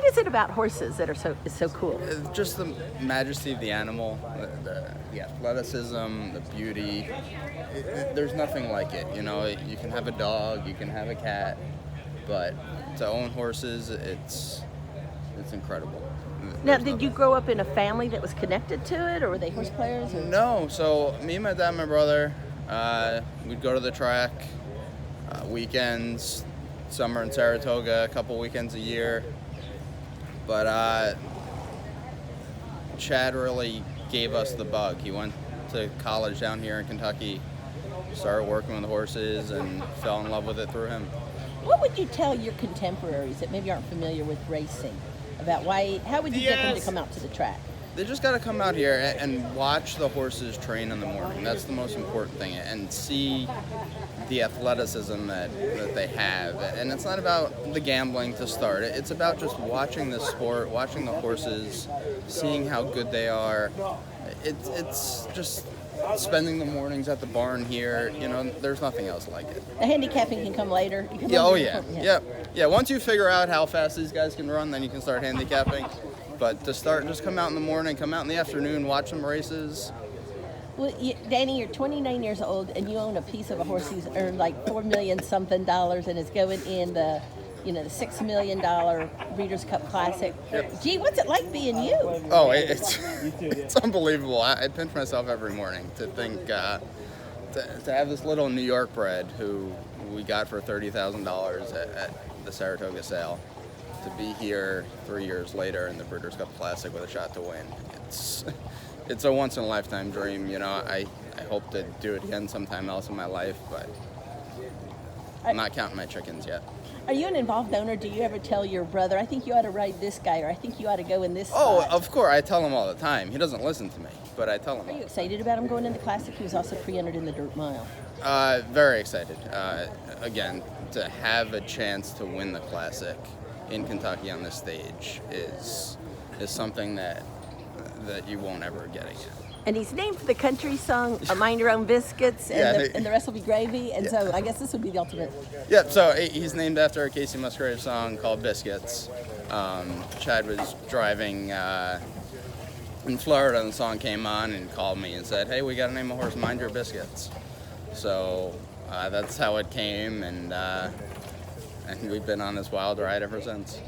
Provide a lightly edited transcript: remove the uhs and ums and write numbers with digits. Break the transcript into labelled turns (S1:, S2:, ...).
S1: is it about horses that is so cool?
S2: Just the majesty of the animal, the athleticism, the beauty. There's nothing like it. You know, you can have a dog, you can have a cat, but to own horses, it's incredible.
S1: Now, did you grow up in a family that was connected to it, or were they horse players? Or?
S2: No, so me, my dad, and my brother, we'd go to the track weekends, summer in Saratoga, a couple weekends a year. But Chad really gave us the bug. He went to college down here in Kentucky, started working with horses, and fell in love with it through him.
S1: What would you tell your contemporaries that maybe aren't familiar with racing about how would you get them to come out to the track?
S2: They just got to come out here and watch the horses train in the morning. That's the most important thing, and see the athleticism that they have. And it's not about the gambling to start. It's about just watching the sport, watching the horses, seeing how good they are. It's just spending the mornings at the barn here. You know, there's nothing else like it.
S1: The handicapping can come later.
S2: Yeah. Once you figure out how fast these guys can run, then you can start handicapping. But to start, just come out in the morning, come out in the afternoon, watch some races.
S1: Well, Danny, you're 29 years old, and you own a piece of a horse who's earned like $4 million something and is going in the $6 million Breeders' Cup Classic.
S2: Yep.
S1: Gee, what's it like being you?
S2: Oh, it's unbelievable. I pinch myself every morning to think to have this little New York bred who we got for $30,000 at the Saratoga sale, to be here 3 years later in the Breeders' Cup Classic with a shot to win. It's a once-in-a-lifetime dream. You know, I hope to do it again sometime else in my life, but I'm not counting my chickens yet.
S1: Are you an involved owner? Do you ever tell your brother, I think you ought to ride this guy, or I think you ought to go in this
S2: Oh,
S1: spot?
S2: of course. I tell him all the time. He doesn't listen to me, but I tell him.
S1: Are you excited about him going in the Classic? He was also pre-entered in the Dirt Mile.
S2: Very excited. Again, to have a chance to win the Classic in Kentucky on this stage is something that you won't ever get again.
S1: And he's named for the country song Mind Your Own Biscuits, and the rest will be gravy, and so I guess this would be the ultimate.
S2: Yep, so he's named after a Casey Musgrave song called Biscuits. Chad was driving in Florida and the song came on and called me and said, hey, we got to name a horse Mind Your Biscuits. So that's how it came, and we've been on this wild ride ever since.